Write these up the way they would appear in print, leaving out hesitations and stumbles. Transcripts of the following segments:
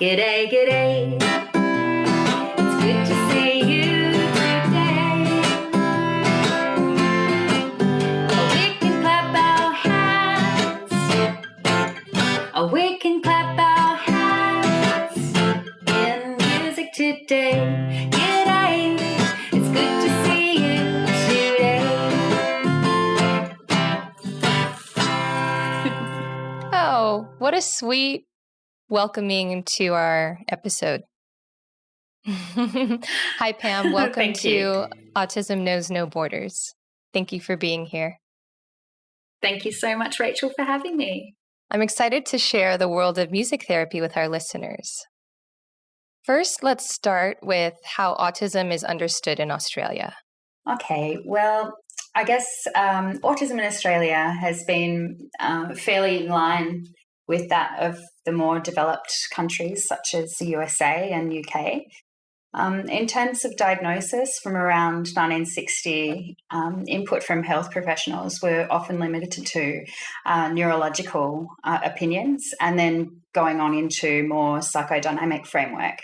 G'day, g'day. It's good to see you today. We can clap our hands. We can clap our hands in music today. G'day. It's good to see you today. Oh, what a sweet welcoming to our episode. Hi, Pam. Welcome Thank to you. Autism Knows No Borders. Thank you for being here. Thank you so much, Rachel, for having me. I'm excited to share the world of music therapy with our listeners. First, let's start with how autism is understood in Australia. Okay, well, I guess autism in Australia has been fairly in line with that of the more developed countries such as the USA and UK. In terms of diagnosis, from around 1960, input from health professionals were often limited to neurological opinions and then going on into more psychodynamic framework.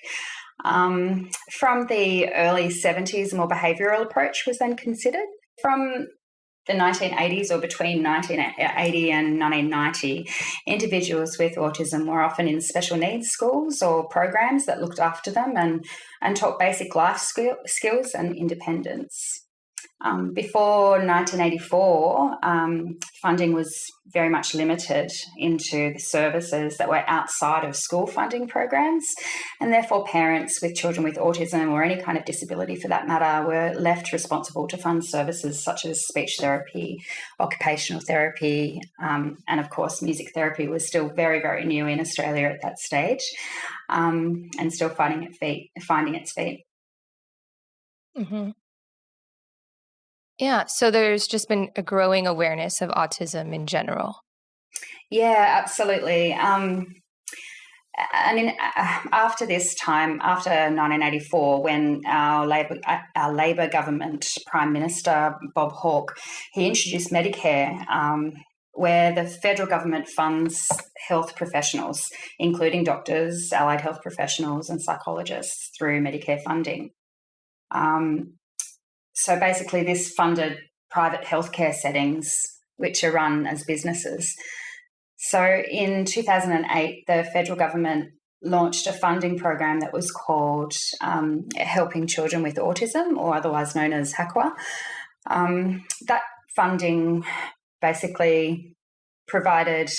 From the early 70s, a more behavioural approach was then considered. From the 1980s or between 1980 and 1990, individuals with autism were often in special needs schools or programs that looked after them and taught basic life skills and independence. Before 1984, funding was very much limited into the services that were outside of school funding programs, and therefore parents with children with autism or any kind of disability for that matter were left responsible to fund services such as speech therapy, occupational therapy, and of course music therapy was still very, very new in Australia at that stage, and still finding its feet. Mm-hmm. Yeah, so there's just been a growing awareness of autism in general. Yeah, absolutely. And after this time, after 1984, when our Labor government Prime Minister Bob Hawke, he introduced Medicare, where the federal government funds health professionals, including doctors, allied health professionals, and psychologists through Medicare funding. So basically this funded private healthcare settings, which are run as businesses. So in 2008, the federal government launched a funding program that was called Helping Children with Autism, or otherwise known as HAQA. That funding basically provided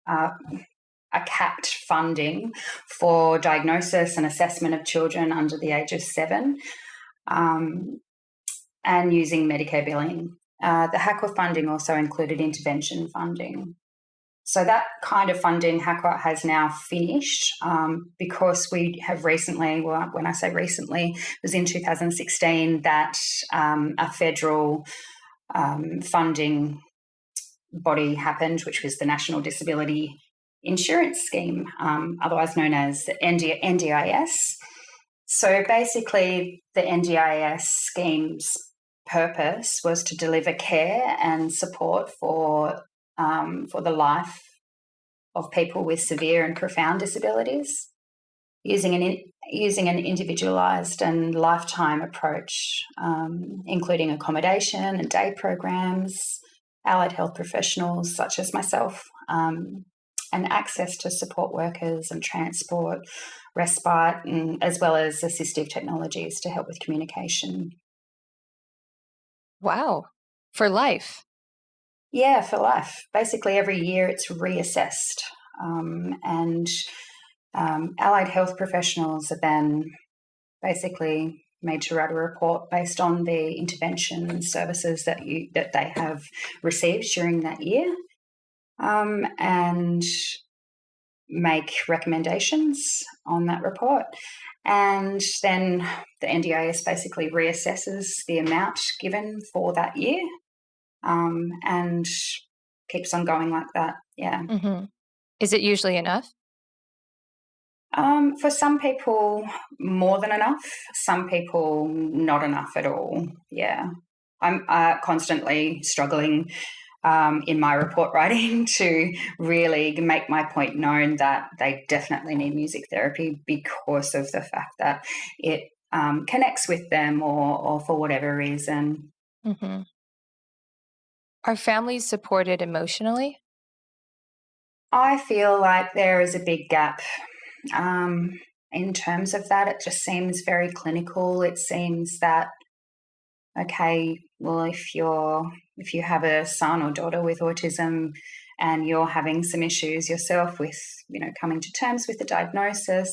a capped funding for diagnosis and assessment of children under the age of 7. And using Medicare billing. The HAQA funding also included intervention funding. So that kind of funding HAQA has now finished because we have recently, well, when I say recently, it was in 2016 that a federal funding body happened, which was the National Disability Insurance Scheme, otherwise known as the NDIS. So basically the NDIS scheme's purpose was to deliver care and support for the life of people with severe and profound disabilities, using an individualised and lifetime approach, including accommodation and day programs, allied health professionals such as myself, and access to support workers and transport, respite, as well as assistive technologies to help with communication. Wow. For life? Yeah, for life. Basically, every year it's reassessed. And allied health professionals are then basically made to write a report based on the intervention services that they have received during that year, and make recommendations on that report. And then the NDIS basically reassesses the amount given for that year, and keeps on going like that. Yeah. Mm-hmm. Is it usually enough? For some people, more than enough. Some people, not enough at all. Yeah. I'm constantly struggling in my report writing to really make my point known that they definitely need music therapy because of the fact that it connects with them or for whatever reason. Mm-hmm. Are families supported emotionally? I feel like there is a big gap in terms of that. It just seems very clinical. It seems that, okay, well, if you have a son or daughter with autism and you're having some issues yourself with, coming to terms with the diagnosis,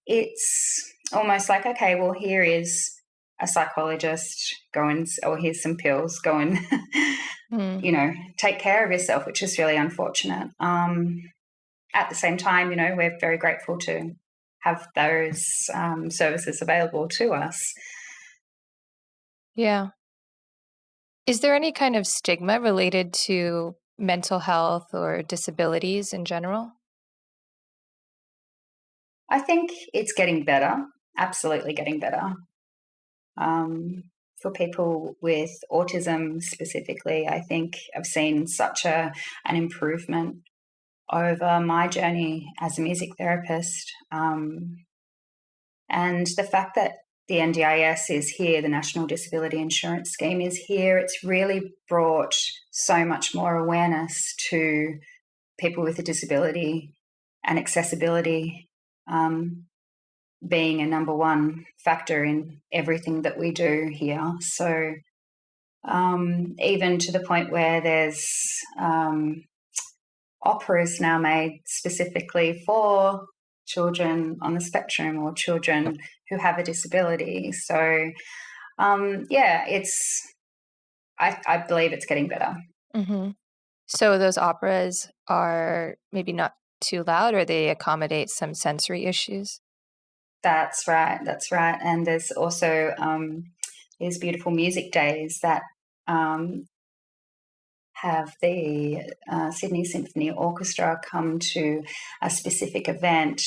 it's almost like, okay, well, here is a psychologist, or here's some pills, go and, take care of yourself, which is really unfortunate. At the same time, we're very grateful to have those services available to us. Yeah. Is there any kind of stigma related to mental health or disabilities in general? I think it's getting better, absolutely getting better. For people with autism specifically, I think I've seen such an improvement over my journey as a music therapist. And the fact that the NDIS is here, the National Disability Insurance Scheme is here, it's really brought so much more awareness to people with a disability and accessibility being a number one factor in everything that we do here. So even to the point where there's operas now made specifically for children on the spectrum or children who have a disability. So, I believe it's getting better. Mm-hmm. So those operas are maybe not too loud, or they accommodate some sensory issues? That's right. And there's also these beautiful music days that have the Sydney Symphony Orchestra come to a specific event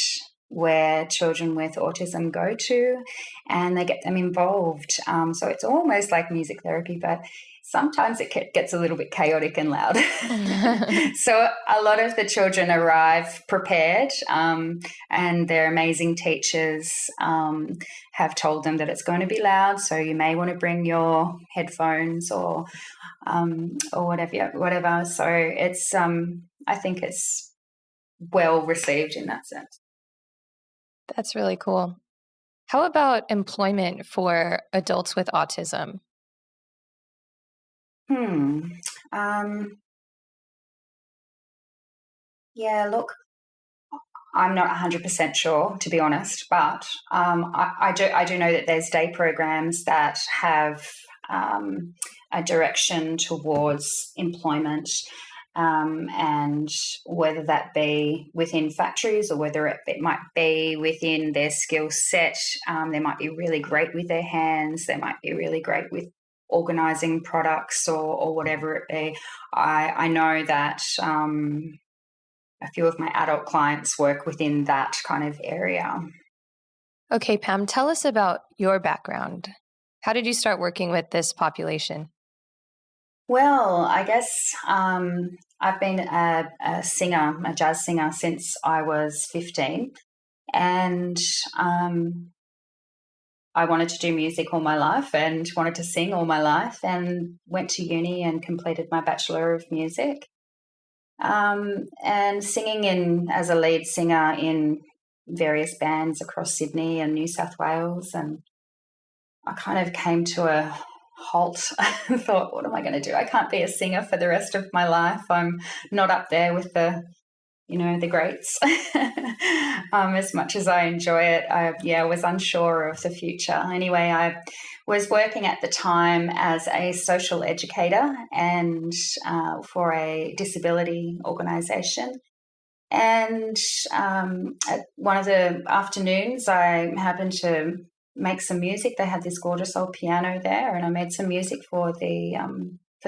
where children with autism go to, and they get them involved. So it's almost like music therapy, but sometimes it gets a little bit chaotic and loud. So a lot of the children arrive prepared, and their amazing teachers have told them that it's going to be loud, so you may want to bring your headphones or whatever. So it's I think it's well received in that sense. That's really cool. How about employment for adults with autism? Yeah, look, I'm not 100% sure, to be honest, but I do know that there's day programs that have a direction towards employment, and whether that be within factories or whether it might be within their skill set. They might be really great with their hands. They might be really great with organising products or whatever it be. I know that a few of my adult clients work within that kind of area. Okay, Pam, tell us about your background. How did you start working with this population? Well, I guess I've been a singer, a jazz singer, since I was 15. And I wanted to do music all my life and wanted to sing all my life, and went to uni and completed my Bachelor of Music. And singing as a lead singer in various bands across Sydney and New South Wales. And I kind of came to a halt and thought, what am I going to do? I can't be a singer for the rest of my life. I'm not up there with the greats. As much as I enjoy it, I was unsure of the future. Anyway, I was working at the time as a social educator and for a disability organisation. And at one of the afternoons, I happened to make some music. They had this gorgeous old piano there, and I made some music for the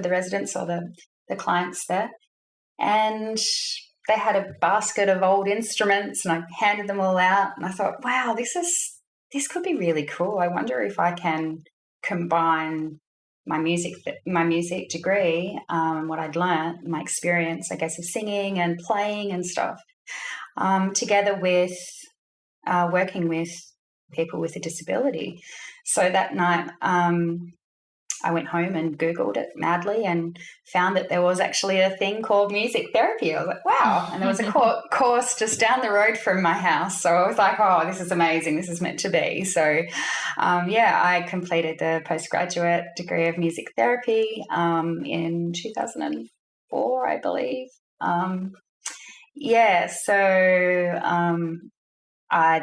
residents or the clients there. And they had a basket of old instruments, and I handed them all out. And I thought, wow, this could be really cool. I wonder if I can combine my music degree, what I'd learned, my experience, I guess, of singing and playing and stuff, together with working with people with a disability. So that night, I went home and Googled it madly and found that there was actually a thing called music therapy. I was like, wow. And there was a course just down the road from my house. So I was like, oh, this is amazing. This is meant to be. So, I completed the postgraduate degree of music therapy in 2004, I believe. I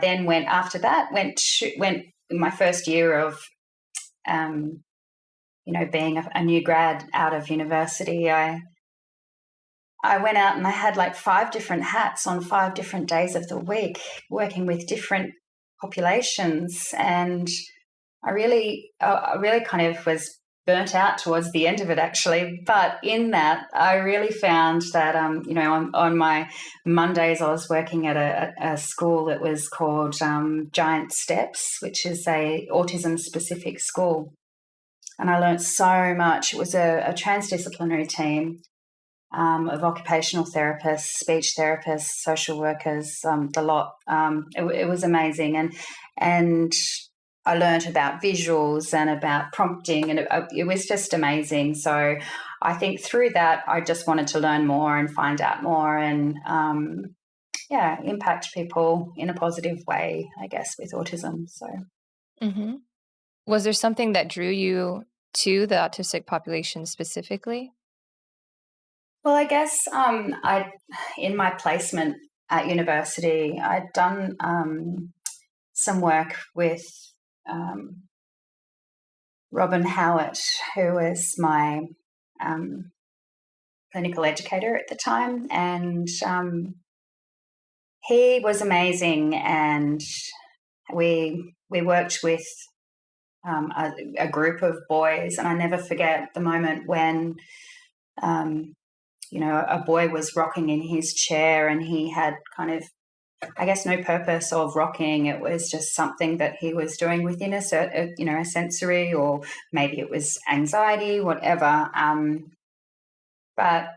then went my first year of being a new grad out of university, I went out and I had like 5 different hats on 5 different days of the week, working with different populations, and I really kind of was burnt out towards the end of it, actually. But in that, I really found that on my Mondays, I was working at a school that was called Giant Steps, which is a autism specific school. And I learned so much. It was a transdisciplinary team of occupational therapists, speech therapists, social workers, the lot. It was amazing. And I learned about visuals and about prompting, and it was just amazing. So I think through that, I just wanted to learn more and find out more and, impact people in a positive way, I guess, with autism. So. Mm-hmm. Was there something that drew you to the autistic population specifically? Well, I guess in my placement at university, I'd done some work with Robin Howitt, who was my clinical educator at the time, and he was amazing, and we worked with a group of boys, and I never forget the moment when a boy was rocking in his chair, and he had kind of, I guess, no purpose of rocking. It was just something that he was doing within a sensory, or maybe it was anxiety, whatever. But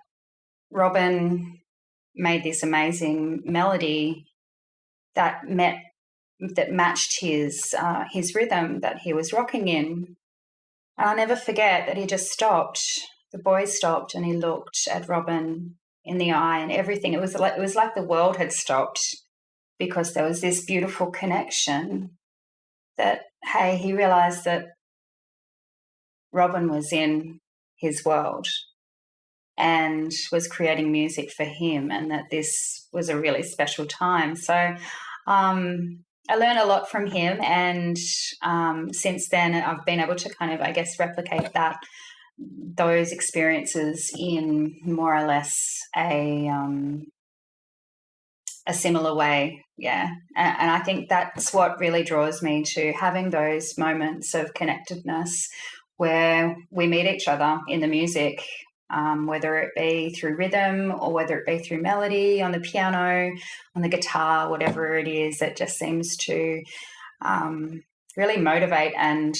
Robin made this amazing melody that matched his rhythm that he was rocking in. And I'll never forget that he just stopped. The boy stopped and he looked at Robin in the eye, and everything. It was like the world had stopped, because there was this beautiful connection that, hey, he realised that Robin was in his world and was creating music for him, and that this was a really special time. So I learned a lot from him, and since then I've been able to kind of, I guess, replicate those experiences in more or less a similar way. Yeah. And I think that's what really draws me to having those moments of connectedness where we meet each other in the music, whether it be through rhythm or whether it be through melody on the piano, on the guitar, whatever it is. It just seems to really motivate and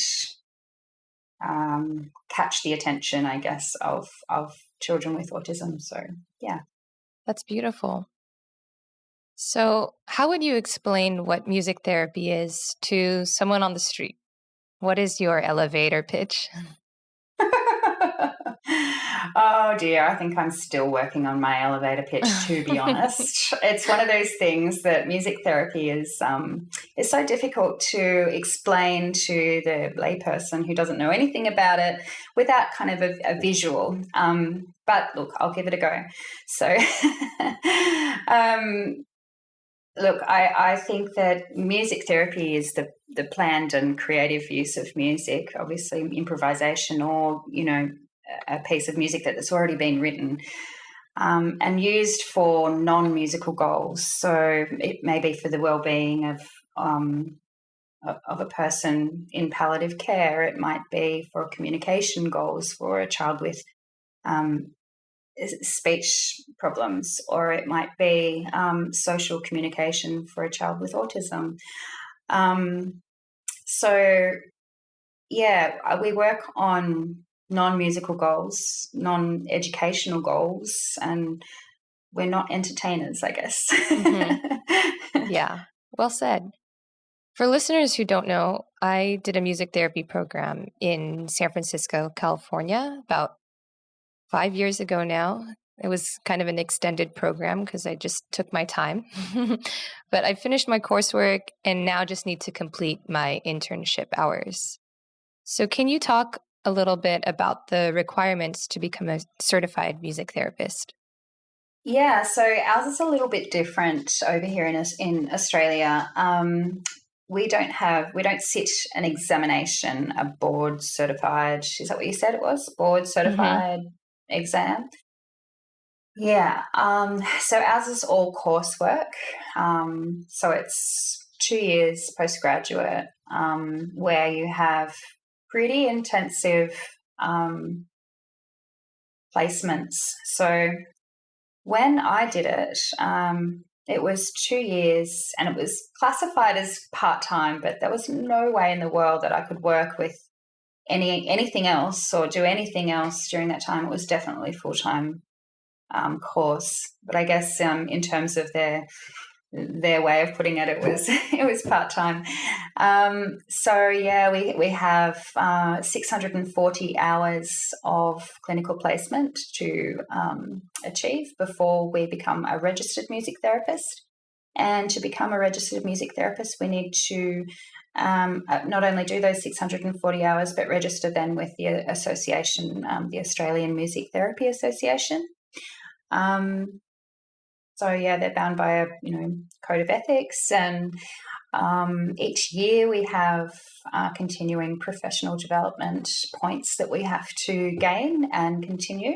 catch the attention, I guess, of children with autism. So, yeah. That's beautiful. So, how would you explain what music therapy is to someone on the street? What is your elevator pitch? Oh dear, I think I'm still working on my elevator pitch, to be honest. It's one of those things that music therapy is so difficult to explain to the layperson who doesn't know anything about it without kind of a visual. But look, I'll give it a go. So look, I think that music therapy is the planned and creative use of music, obviously improvisation, or, a piece of music that's already been written, and used for non-musical goals. So it may be for the well-being of a person in palliative care. It might be for communication goals for a child with speech problems, or it might be social communication for a child with autism. So, yeah, we work on non-musical goals, non-educational goals, and we're not entertainers, I guess. Mm-hmm. Yeah, well said. For listeners who don't know, I did a music therapy program in San Francisco, California, about 5 years ago now. It was kind of an extended program because I just took my time. But I finished my coursework and now just need to complete my internship hours. So, can you talk a little bit about the requirements to become a certified music therapist? Yeah, so ours is a little bit different over here in Australia. We don't sit an examination, a board certified. Is that what you said it was? Board Mm-hmm. certified exam. Yeah. So ours is all coursework. So it's 2 years postgraduate, where you have pretty intensive placements. So when I did it was 2 years and it was classified as part-time, but there was no way in the world that I could work with anything else or do anything else during that time. It was definitely full-time course. But I guess in terms of their way of putting it, it was it was part time. So yeah, we have 640 hours of clinical placement to achieve before we become a registered music therapist. And to become a registered music therapist, we need to not only do those 640 hours, but register then with the association, the Australian Music Therapy Association. So yeah, they're bound by a code of ethics, and each year we have continuing professional development points that we have to gain and continue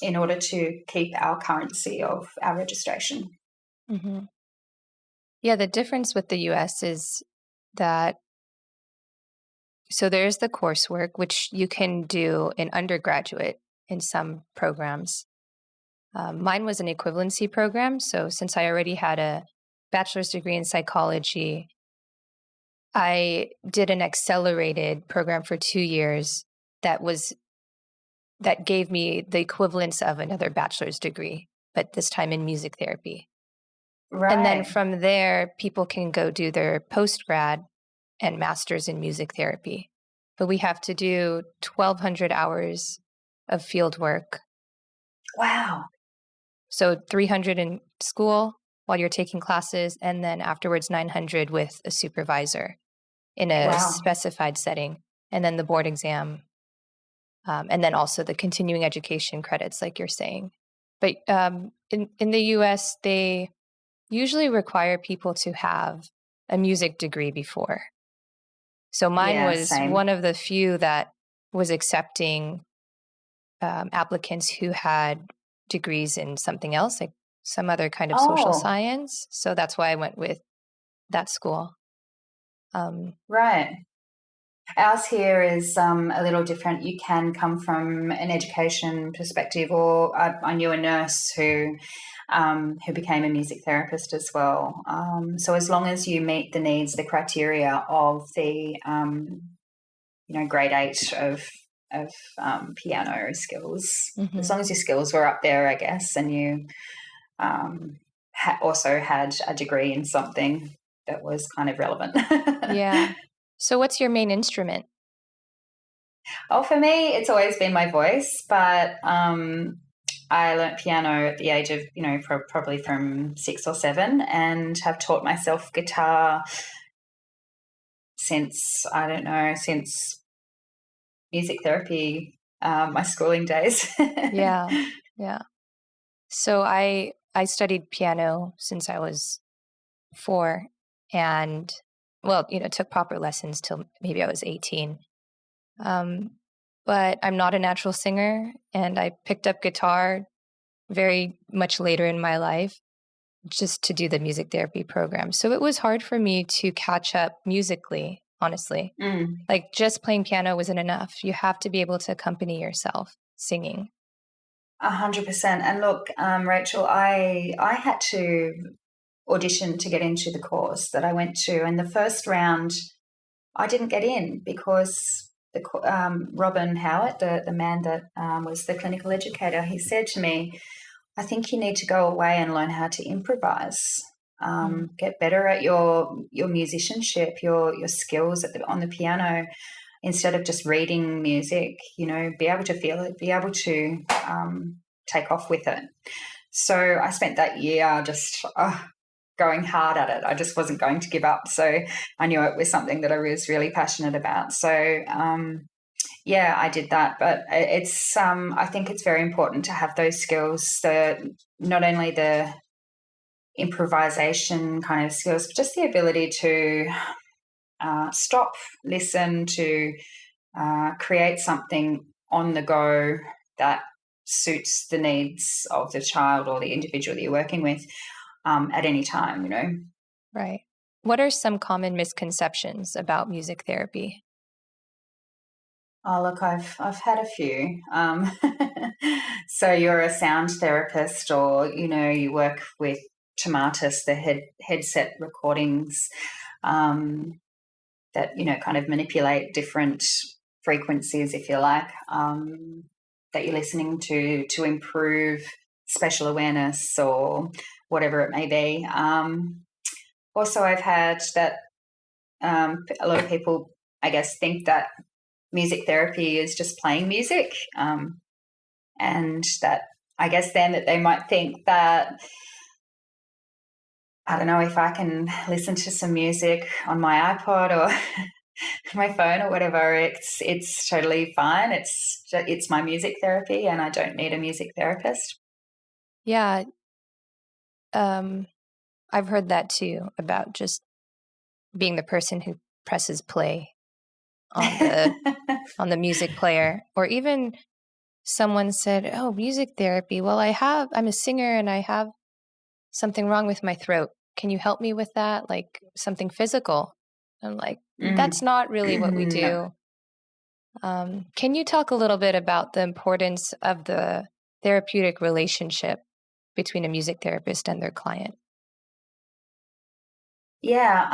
in order to keep our currency of our registration. Mm-hmm. Yeah, the difference with the US is that so there's the coursework, which you can do in undergraduate in some programs. Mine was an equivalency program. So since I already had a bachelor's degree in psychology, I did an accelerated program for 2 years that gave me the equivalence of another bachelor's degree, but this time in music therapy. And then Right. from there, people can go do their postgrad and master's in music therapy. But we have to do 1,200 hours of field work. Wow. So 300 in school while you're taking classes, and then afterwards 900 with a supervisor in a Wow. specified setting, and then the board exam, and then also the continuing education credits, like you're saying. But in the US, they usually require people to have a music degree before. So mine Yeah, was same. one of the few that was accepting applicants who had degrees in something else, like some other kind of social Oh, science. So that's why I went with that school. right. Ours here is a little different. You can come from an education perspective, or I knew a nurse who became a music therapist as well. So as long as you meet the needs, the criteria of the grade 8 of piano skills, as Mm-hmm. long as your skills were up there, I guess, and you also had a degree in something that was kind of relevant. Yeah. So what's your main instrument? Oh, for me, it's always been my voice, but I learnt piano at the age of, probably from 6 or 7, and have taught myself guitar since, I don't know, since music therapy, my schooling days. Yeah. Yeah. So I studied piano since I was 4 and well, took proper lessons till maybe I was 18. Um, but I'm not a natural singer, and I picked up guitar very much later in my life just to do the music therapy program. So it was hard for me to catch up musically, honestly. Mm, Like just playing piano wasn't enough. You have to be able to accompany yourself singing. 100%. And look, Rachel, I had to audition to get into the course that I went to, and the first round I didn't get in because Robin Howard, the man that was the clinical educator, he said to me, I think you need to go away and learn how to improvise. Get better at your musicianship, your skills on the piano, instead of just reading music. Be able to feel it, be able to take off with it. So I spent that year just going hard at it. I just wasn't going to give up. So I knew it was something that I was really passionate about. So I did that. But it's I think it's very important to have those skills. Not only the improvisation kind of skills, but just the ability to stop, listen, to create something on the go that suits the needs of the child or the individual that you're working with at any time, Right. What are some common misconceptions about music therapy? Oh, look, I've had a few. So you're a sound therapist, or you work with Tomatis, the headset recordings that kind of manipulate different frequencies, if you like, that you're listening to improve spatial awareness or whatever it may be. Also, I've had that a lot of people, I guess, think that music therapy is just playing music, and that I guess then that they might think that, I don't know, if I can listen to some music on my iPod or my phone or whatever, it's totally fine. It's my music therapy, and I don't need a music therapist. Yeah, I've heard that too, about just being the person who presses play on the music player. Or even someone said, "Oh, music therapy. Well, I'm a singer and I have something wrong with my throat. Can you help me with that? Like something physical?" I'm like, that's not really what we do. No. Can you talk a little bit about the importance of the therapeutic relationship between a music therapist and their client? Yeah,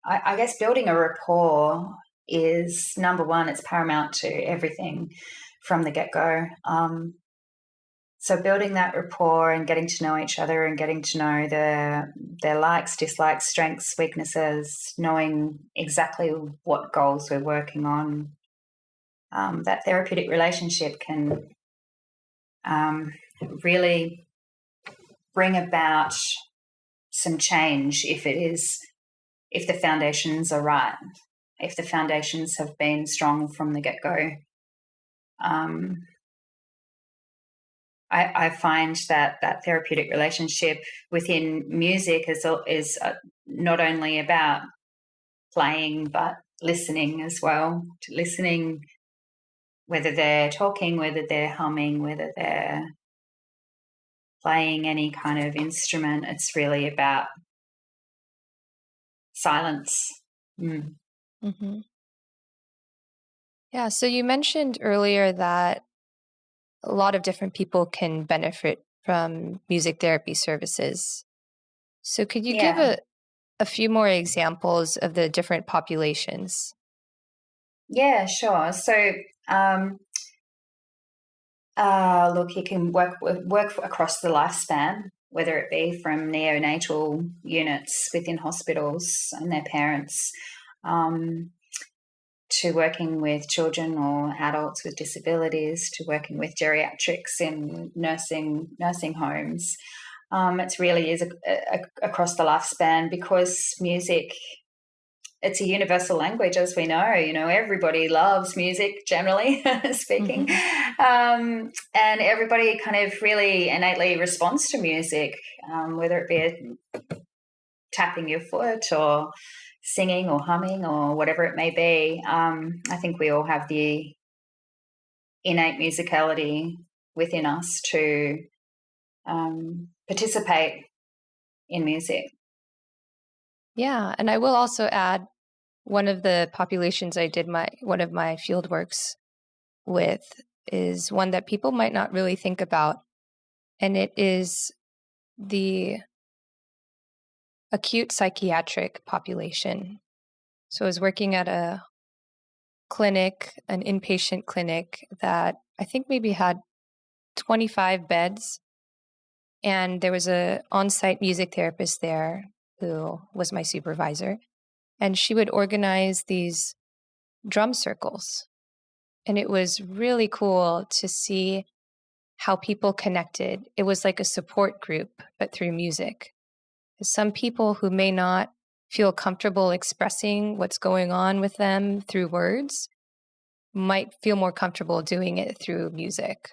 I guess building a rapport is number one. It's paramount to everything from the get-go. So building that rapport and getting to know each other and getting to know their likes, dislikes, strengths, weaknesses, knowing exactly what goals we're working on. That therapeutic relationship can really bring about some change if the foundations are right, if the foundations have been strong from the get-go. I find that therapeutic relationship within music is not only about playing, but listening as well. Listening, whether they're talking, whether they're humming, whether they're playing any kind of instrument. It's really about silence. Mm-hmm. Yeah, so you mentioned earlier that a lot of different people can benefit from music therapy services. So could you give a few more examples of the different populations? Yeah, sure. So, look, you can work across the lifespan, whether it be from neonatal units within hospitals and their parents, to working with children or adults with disabilities, to working with geriatrics in nursing homes. It really is across the lifespan, because music, it's a universal language, as we know. Everybody loves music, generally speaking. And everybody kind of really innately responds to music, whether it be tapping your foot or singing or humming or whatever it may be. I think we all have the innate musicality within us to participate in music. Yeah, and I will also add, one of the populations I did one of my field works with is one that people might not really think about, and it is the acute psychiatric population. So I was working at a clinic, an inpatient clinic that I think maybe had 25 beds. And there was a on-site music therapist there who was my supervisor. And she would organize these drum circles. And it was really cool to see how people connected. It was like a support group, but through music. Some people who may not feel comfortable expressing what's going on with them through words might feel more comfortable doing it through music.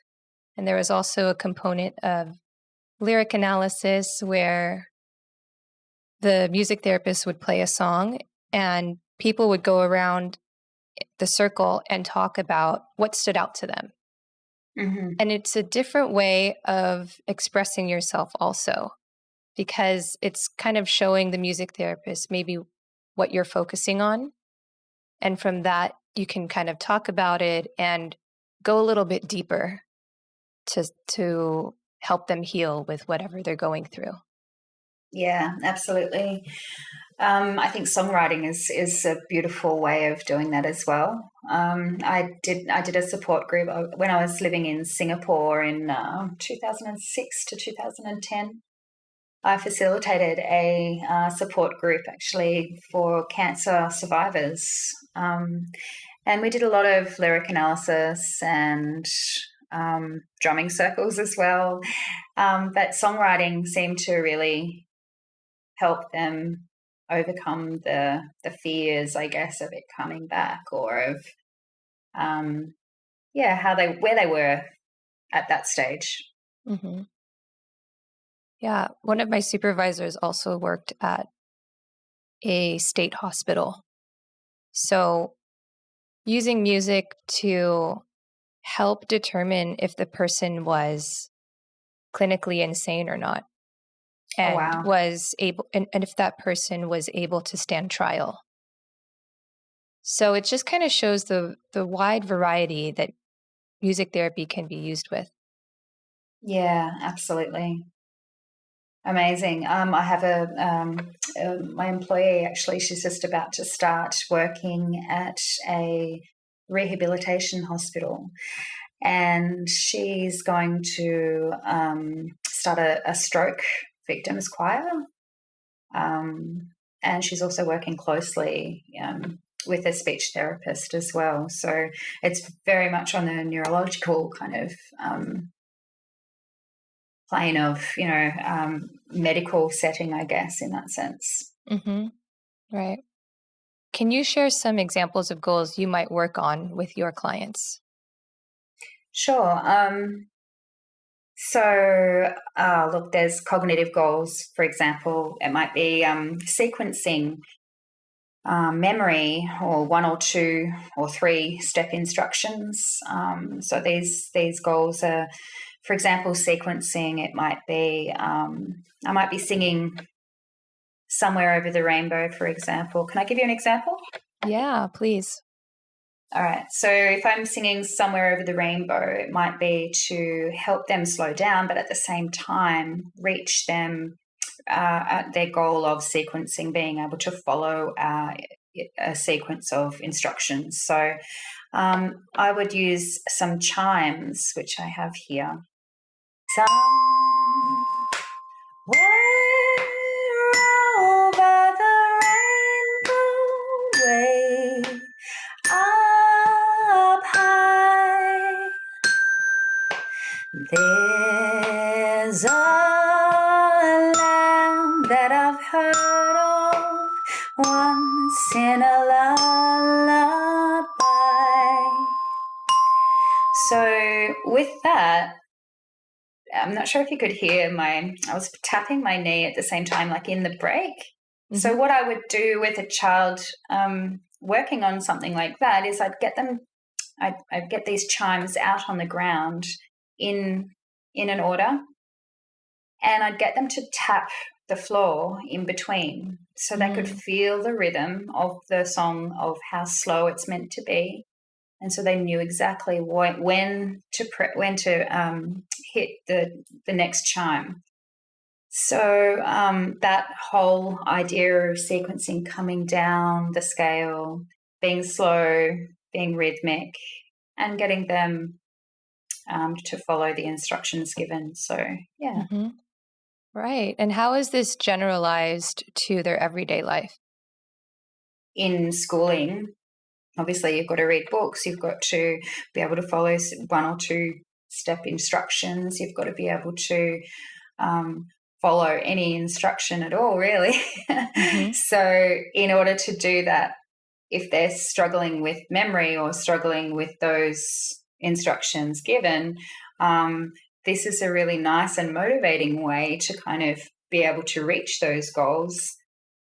And there was also a component of lyric analysis where the music therapist would play a song and people would go around the circle and talk about what stood out to them. Mm-hmm. And it's a different way of expressing yourself also, because it's kind of showing the music therapist maybe what you're focusing on. And from that, you can kind of talk about it and go a little bit deeper to help them heal with whatever they're going through. Yeah, absolutely. I think songwriting is a beautiful way of doing that as well. I did a support group when I was living in Singapore in 2006 to 2010. I facilitated a support group actually for cancer survivors, and we did a lot of lyric analysis and drumming circles as well. But songwriting seemed to really help them overcome the fears, I guess, of it coming back, or of where they were at that stage. Mm-hmm. Yeah, one of my supervisors also worked at a state hospital. So using music to help determine if the person was clinically insane or not. And was able, and if that person was able to stand trial. So it just kind of shows the wide variety that music therapy can be used with. Yeah, absolutely. Amazing. I have my employee, actually, she's just about to start working at a rehabilitation hospital, and she's going to start a stroke victims choir. And she's also working closely with a speech therapist as well. So it's very much on the neurological kind of plane of, medical setting, I guess, in that sense. Mm-hmm. Right. Can you share some examples of goals you might work on with your clients? Sure. Look, there's cognitive goals, for example. It might be sequencing memory, or 1 or 2 or 3 step instructions. So these goals are, for example, sequencing. It might be I might be singing Somewhere Over the Rainbow, for example. Can I give you an example? Yeah, please. All right. So if I'm singing Somewhere Over the Rainbow, it might be to help them slow down, but at the same time reach them at their goal of sequencing, being able to follow a sequence of instructions. So I would use some chimes, which I have here. Somewhere over the rainbow way up high, there's a land that I've heard of once in a lullaby. So with that, I'm not sure if you could hear I was tapping my knee at the same time, like in the break. Mm-hmm. So what I would do with a child working on something like that is I'd get these chimes out on the ground in an order, and I'd get them to tap the floor in between so they could feel the rhythm of the song, of how slow it's meant to be. And so they knew exactly when to hit the next chime. So that whole idea of sequencing, coming down the scale, being slow, being rhythmic, and getting them to follow the instructions given. So, yeah. Mm-hmm. Right. And how is this generalized to their everyday life? In schooling, obviously, you've got to read books, you've got to be able to follow 1 or 2 step instructions, you've got to be able to follow any instruction at all, really. Mm-hmm. So in order to do that, if they're struggling with memory or struggling with those instructions given, this is a really nice and motivating way to kind of be able to reach those goals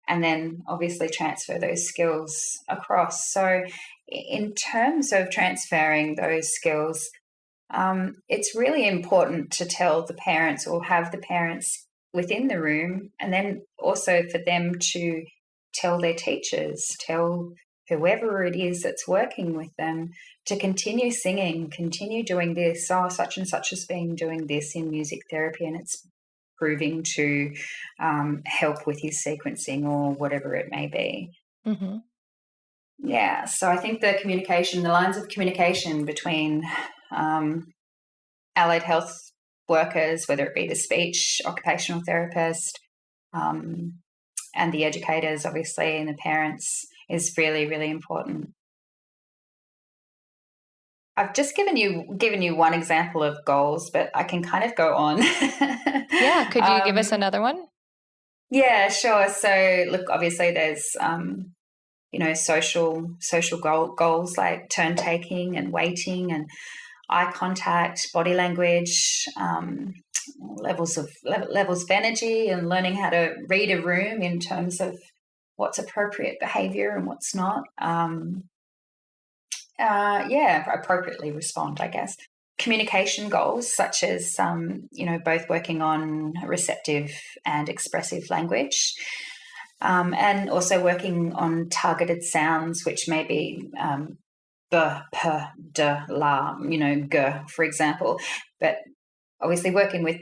and then obviously transfer those skills across. So in terms of transferring those skills, it's really important to tell the parents or have the parents within the room, and then also for them to tell their teachers, tell whoever it is that's working with them, to continue singing, continue doing this. Oh, such and such has been doing this in music therapy and it's proving to help with his sequencing or whatever it may be. Mm-hmm. Yeah, so I think the communication, the lines of communication between allied health workers, whether it be the speech, occupational therapist, and the educators, obviously, and the parents, is really, really important. I've just given you one example of goals, but I can kind of go on. Yeah, could you give us another one? Yeah, sure. So, look, obviously, there's social goals like turn taking and waiting and eye contact, body language, levels of energy, and learning how to read a room in terms of what's appropriate behaviour and what's not. Appropriately respond, I guess. Communication goals, such as both working on receptive and expressive language, and also working on targeted sounds, which may be b, p, d, la, g, for example. But obviously working with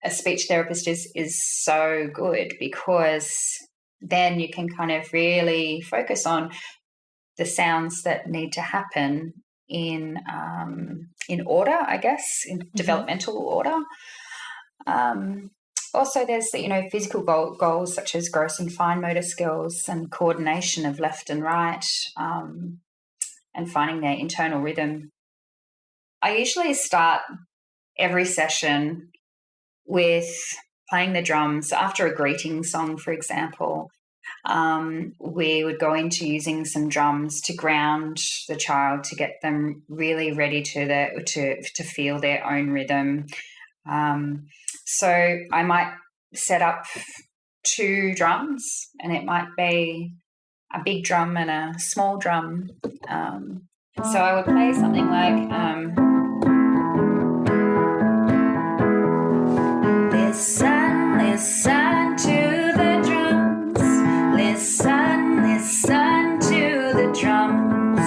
a speech therapist is so good, because then you can kind of really focus on the sounds that need to happen in order, I guess, in developmental order. Also, there's physical goals such as gross and fine motor skills and coordination of left and right, and finding their internal rhythm. I usually start every session with playing the drums after a greeting song, for example. We would go into using some drums to ground the child, to get them really ready to feel their own rhythm. So I might set up 2 drums, and it might be a big drum and a small drum. So I would play something like listen, listen to the drums. Listen, listen to the drums.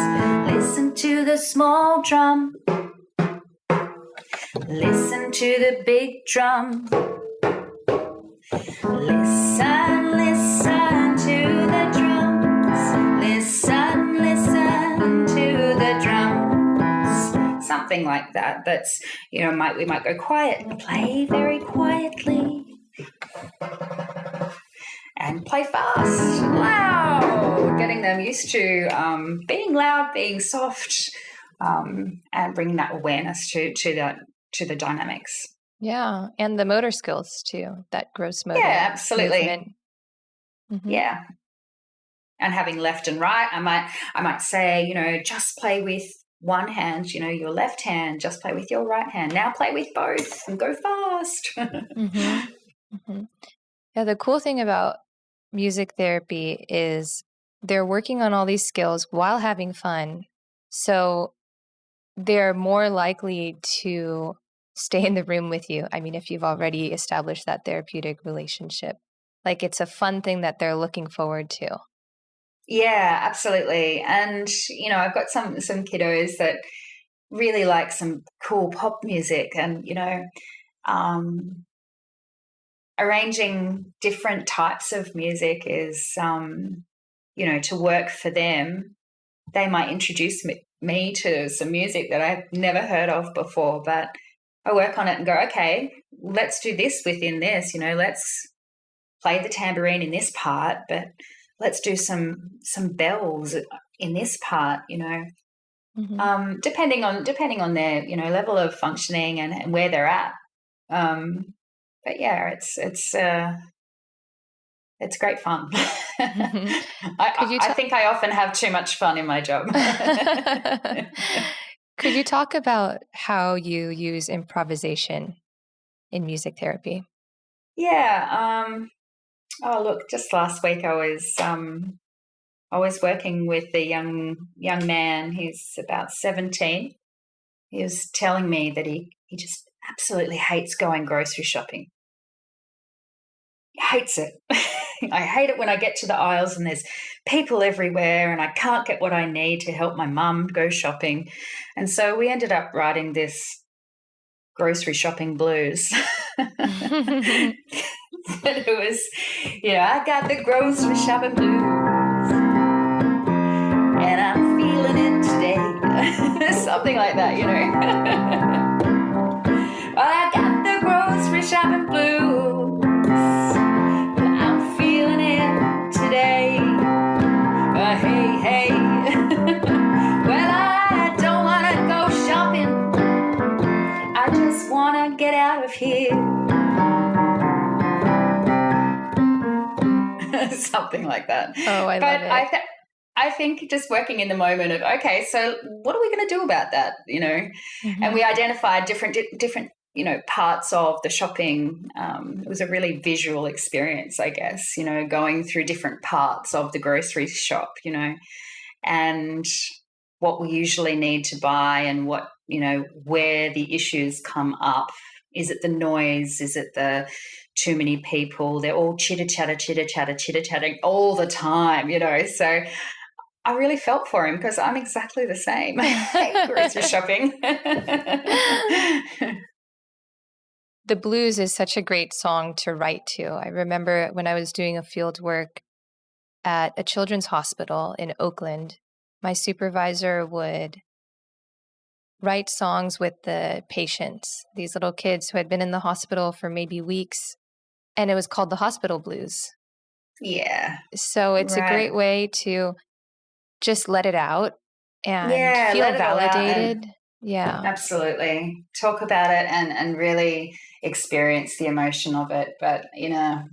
Listen to the small drum. Listen to the big drum. Listen, listen to the drums. Listen, listen to the drums. Something like that. That's, we might go quiet and play very quietly. And play fast, loud, getting them used to being loud, being soft, and bringing that awareness to the dynamics. Yeah, and the motor skills too, that gross motor. Yeah, absolutely. Mm-hmm. Yeah, and having left and right, I might say, just play with one hand, your left hand, just play with your right hand. Now play with both and go fast. Mm-hmm. Mm-hmm. Yeah, the cool thing about music therapy is they're working on all these skills while having fun. So they're more likely to stay in the room with you. I mean, if you've already established that therapeutic relationship, like it's a fun thing that they're looking forward to. Yeah, absolutely. And, I've got some kiddos that really like some cool pop music, and, arranging different types of music is, to work for them they might introduce me to some music that I've never heard of before, but I work on it and go, okay, let's do this within this, let's play the tambourine in this part, but let's do some bells in this part, depending on their, level of functioning and where they're at. But yeah, it's great fun. I think I often have too much fun in my job. Could you talk about how you use improvisation in music therapy? Yeah. Look, just last week I was working with a young man. He's about 17. He was telling me that he just absolutely hates going grocery shopping. He hates it. I hate it when I get to the aisles and there's people everywhere and I can't get what I need to help my mum go shopping. And so we ended up writing this grocery shopping blues. It was, I got the grocery shopping blues and I'm feeling it today. Something like that, Well, I got the grocery shopping blues. I'm feeling it today. Hey. Well, I don't want to go shopping. I just want to get out of here. Something like that. Oh, I love it. I think just working in the moment of, okay, so what are we going to do about that, And we identified different parts of the shopping. It was a really visual experience, I guess, going through different parts of the grocery shop, and what we usually need to buy and what, where the issues come up. Is it the noise? Is it the too many people? They're all chitter-chatting all the time, So I really felt for him because I'm exactly the same. I hate grocery shopping. The blues is such a great song to write to. I remember when I was doing a field work at a children's hospital in Oakland, my supervisor would write songs with the patients, these little kids who had been in the hospital for maybe weeks, and it was called the hospital blues. Yeah. So it's a great way to just let it out and feel validated. Yeah. Absolutely. Talk about it and really experience the emotion of it, but in a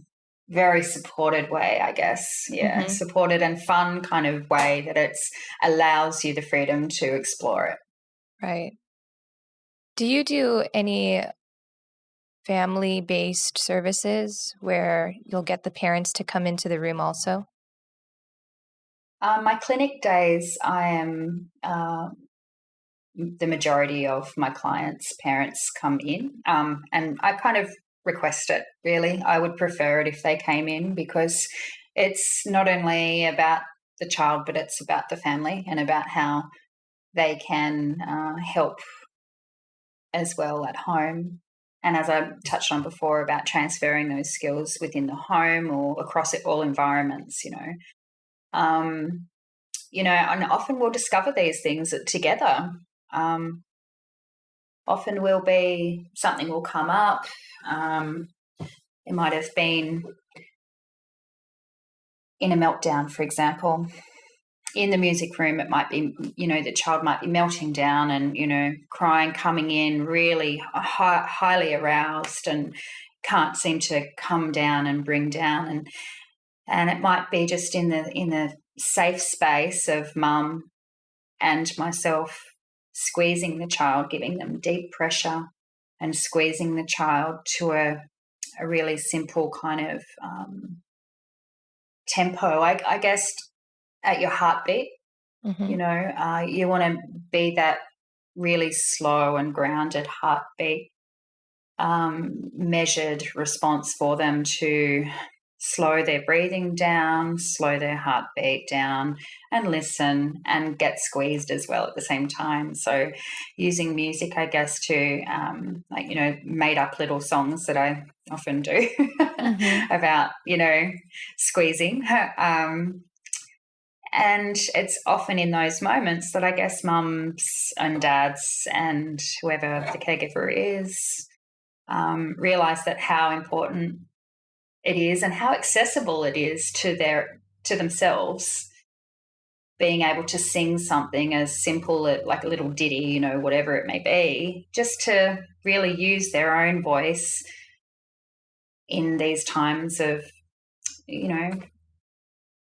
very supported way, I guess. Yeah. Supported and fun kind of way that it allows you the freedom to explore it. Right. Do you do any family-based services where you'll get the parents to come into the room also? My clinic days, I am the majority of my clients' parents come in, and I kind of request it, really. I would prefer it if they came in because it's not only about the child, but it's about the family and about how they can help as well at home. And as I touched on before about transferring those skills within the home or across all environments, and often we'll discover these things together. Often something will come up. It might have been in a meltdown, for example. In the music room, it might be, the child might be melting down and, crying, coming in really highly aroused and can't seem to come down and bring down. And it might be just in the safe space of mum and myself squeezing the child, giving them deep pressure and squeezing the child to a really simple kind of tempo, I guess, at your heartbeat. You want to be that really slow and grounded heartbeat, measured response for them to slow their breathing down, slow their heartbeat down, and listen and get squeezed as well at the same time. So using music, I guess, to made up little songs that I often do about, squeezing. And it's often in those moments that I guess mums and dads and whoever the caregiver is realize that how important it is and how accessible it is to themselves, being able to sing something as simple like a little ditty, whatever it may be, just to really use their own voice in these times of,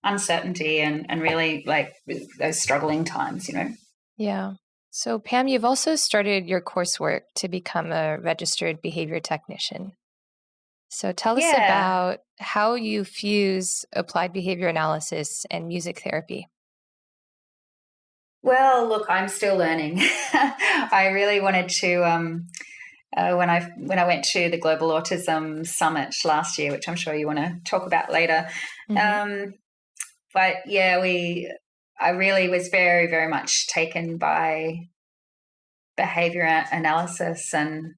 uncertainty and really like those struggling times. Yeah. So, Pam, you've also started your coursework to become a registered behavior technician. So, tell us Yeah. about how you fuse applied behavior analysis and music therapy. Well, look, I'm still learning. I really wanted to when I went to the Global Autism Summit last year, which I'm sure you want to talk about later. Mm-hmm. But yeah, I really was very, very much taken by behavior analysis, and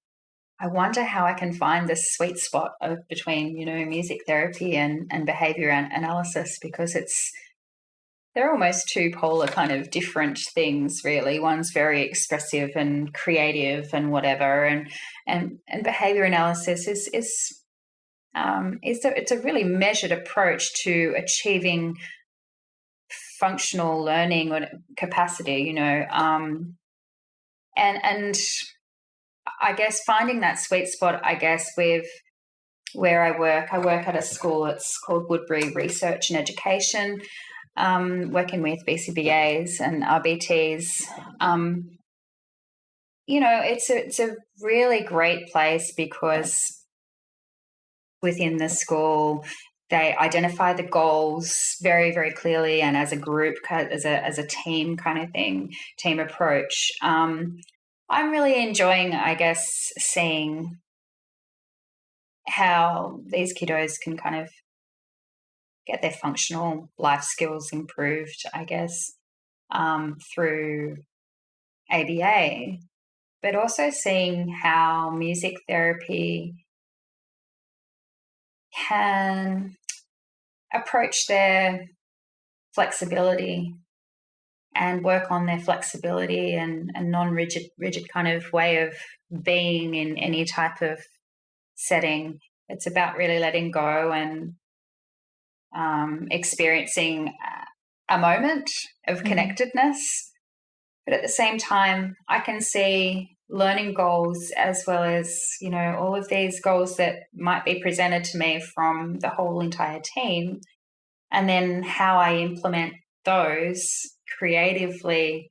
I wonder how I can find this sweet spot between, music therapy and behavior analysis, because they're almost two polar kind of different things, really. One's very expressive and creative and whatever, and behavior analysis it's a really measured approach to achieving functional learning or capacity, and I guess finding that sweet spot, I guess, with where I work at a school. It's called Woodbury Research and Education, working with BCBAs and RBTs. It's a really great place because within the school, they identify the goals very, very clearly, and as a group, as a team kind of thing, team approach. I'm really enjoying, I guess, seeing how these kiddos can kind of get their functional life skills improved, I guess, through ABA, but also seeing how music therapy can approach their flexibility and work on their flexibility and non-rigid kind of way of being in any type of setting. It's about really letting go and experiencing a moment of connectedness. But at the same time, I can see learning goals as well as, all of these goals that might be presented to me from the whole entire team. And then how I implement those creatively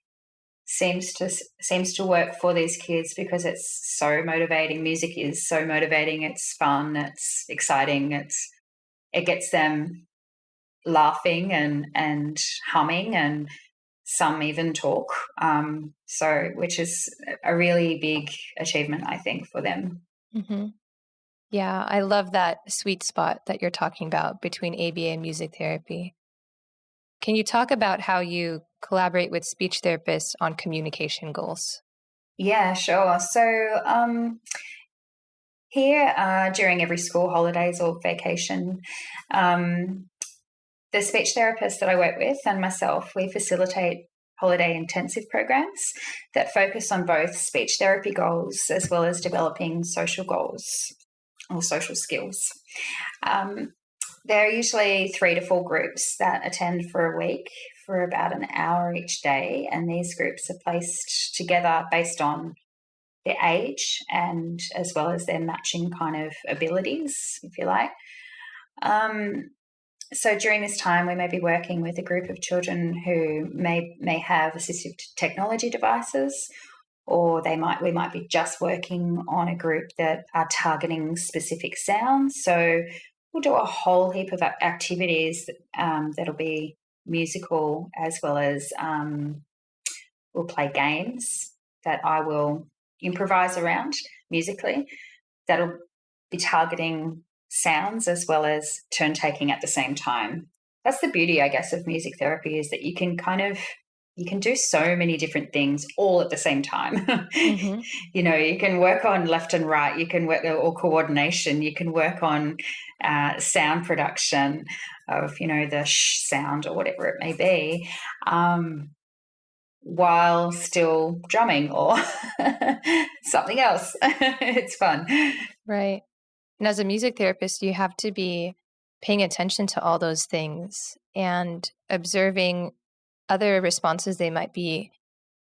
seems to work for these kids, because it's so motivating. Music is so motivating. It's fun. It's exciting. It gets them laughing and humming, and some even talk. Which is a really big achievement, I think, for them. Mm-hmm. Yeah, I love that sweet spot that you're talking about between ABA and music therapy. Can you talk about how you collaborate with speech therapists on communication goals? Yeah, sure. So here, during every school holidays or vacation, the speech therapist that I work with and myself, we facilitate holiday intensive programs that focus on both speech therapy goals as well as developing social goals or social skills. There are usually 3 to 4 groups that attend for a week for about an hour each day, and these groups are placed together based on their age and as well as their matching kind of abilities, if you like. So during this time, we may be working with a group of children who may have assistive technology devices, or we might be just working on a group that are targeting specific sounds. So we'll do a whole heap of activities that'll be musical, as well as we'll play games that I will improvise around musically, that'll be targeting sounds as well as turn taking at the same time. That's the beauty, I guess, of music therapy, is that you can kind of you can do so many different things all at the same time. Mm-hmm. You can work on left and right, you can work or coordination, you can work on sound production of, the sh sound or whatever it may be, while still drumming or something else. It's fun. Right. And as a music therapist, you have to be paying attention to all those things and observing other responses they might be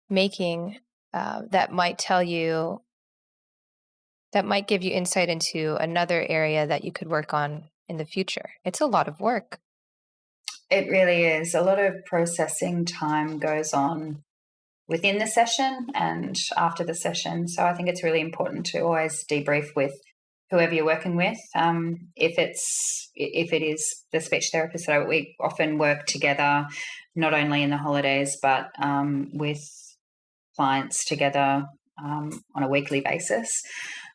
making that might give you insight into another area that you could work on in the future. It's a lot of work. It really is. A lot of processing time goes on within the session and after the session. So I think it's really important to always debrief with whoever you're working with. If it is the speech therapist, so we often work together, not only in the holidays, but with clients together on a weekly basis.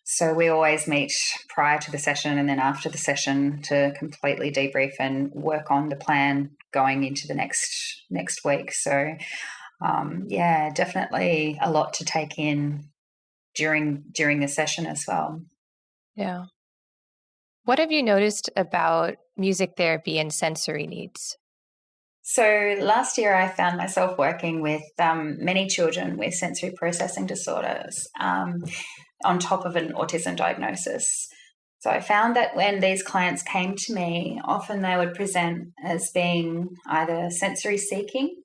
So we always meet prior to the session and then after the session to completely debrief and work on the plan going into the next week. So definitely a lot to take in during the session as well. Yeah. What have you noticed about music therapy and sensory needs? So last year I found myself working with many children with sensory processing disorders on top of an autism diagnosis. So I found that when these clients came to me, often they would present as being either sensory seeking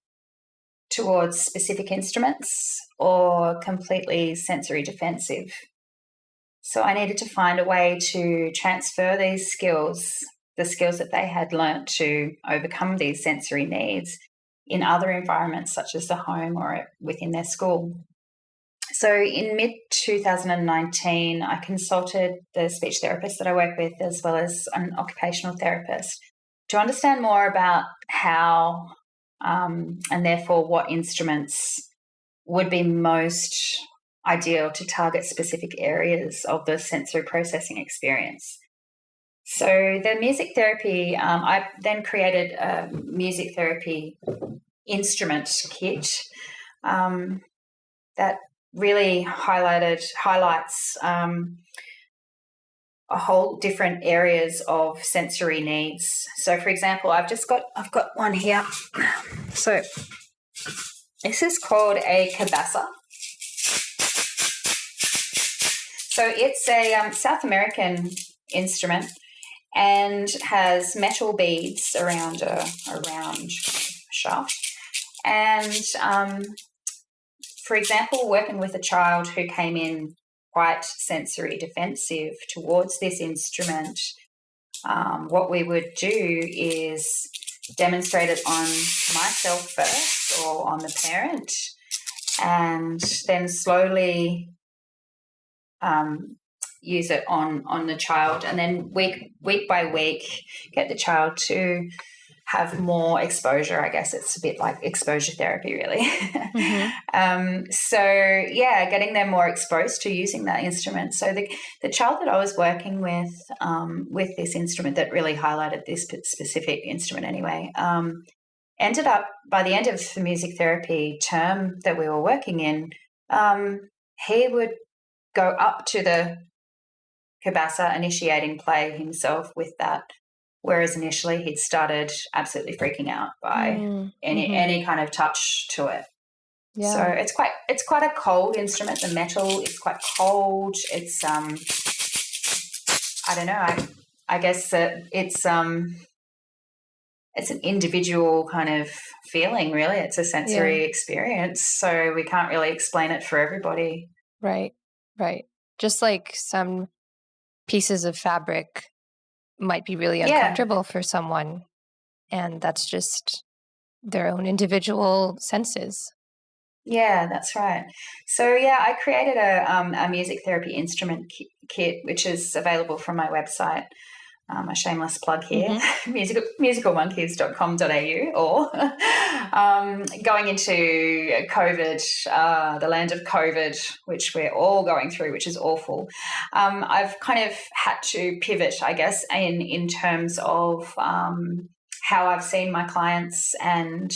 towards specific instruments or completely sensory defensive. So I needed to find a way to transfer these skills, the skills that they had learnt to overcome these sensory needs in other environments such as the home or within their school. So in mid-2019, I consulted the speech therapist that I work with as well as an occupational therapist to understand more about how and therefore what instruments would be most ideal to target specific areas of the sensory processing experience. So the music therapy, I then created a music therapy instrument kit that really highlights a whole different areas of sensory needs. So, for example, I've got one here. So this is called a cabasa. So it's a South American instrument and has metal beads around a round shaft. And for example, working with a child who came in quite sensory defensive towards this instrument, what we would do is demonstrate it on myself first or on the parent, and then slowly use it on the child, and then week by week get the child to have more exposure. I guess it's a bit like exposure therapy, really. Mm-hmm. Getting them more exposed to using that instrument. So the child that I was working with this instrument that really highlighted this specific instrument anyway, ended up by the end of the music therapy term that we were working in, he would go up to the cabasa initiating play himself with that, whereas initially he'd started absolutely freaking out by any kind of touch to it. Yeah. So it's quite a cold instrument. The metal is quite cold. It's I don't know. I guess that it's an individual kind of feeling, really. It's a sensory experience, so we can't really explain it for everybody. Right. Just like some pieces of fabric might be really uncomfortable for someone, and that's just their own individual senses. Yeah, that's right. So I created a music therapy instrument kit, which is available from my website. A shameless plug here, musicalmonkeys.com.au, or going into COVID, the land of COVID, which we're all going through, which is awful. I've kind of had to pivot, I guess, in terms of how I've seen my clients and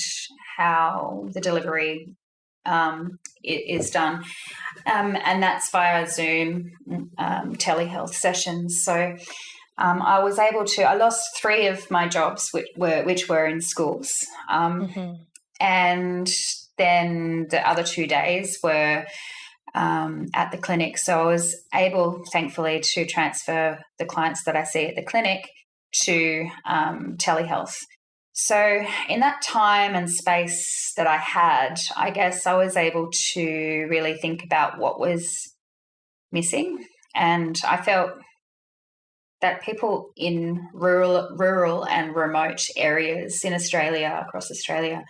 how the delivery is done. And that's via Zoom telehealth sessions. So I was able to, I lost 3 of my jobs, which were in schools. And then the other 2 days were at the clinic. So I was able, thankfully, to transfer the clients that I see at the clinic to telehealth. So in that time and space that I had, I guess I was able to really think about what was missing. And I felt that people in rural and remote areas in Australia, across Australia,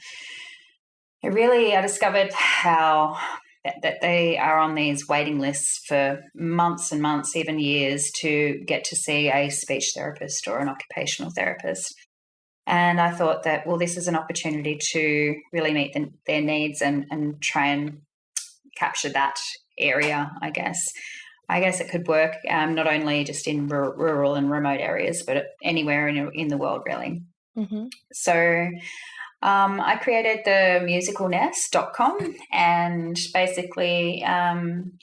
I discovered how that they are on these waiting lists for months and months, even years, to get to see a speech therapist or an occupational therapist. And I thought that, well, this is an opportunity to really meet their needs and try and capture that area, I guess. I guess it could work not only just in rural and remote areas, but anywhere in the world, really. So I created the musicalnest.com, and basically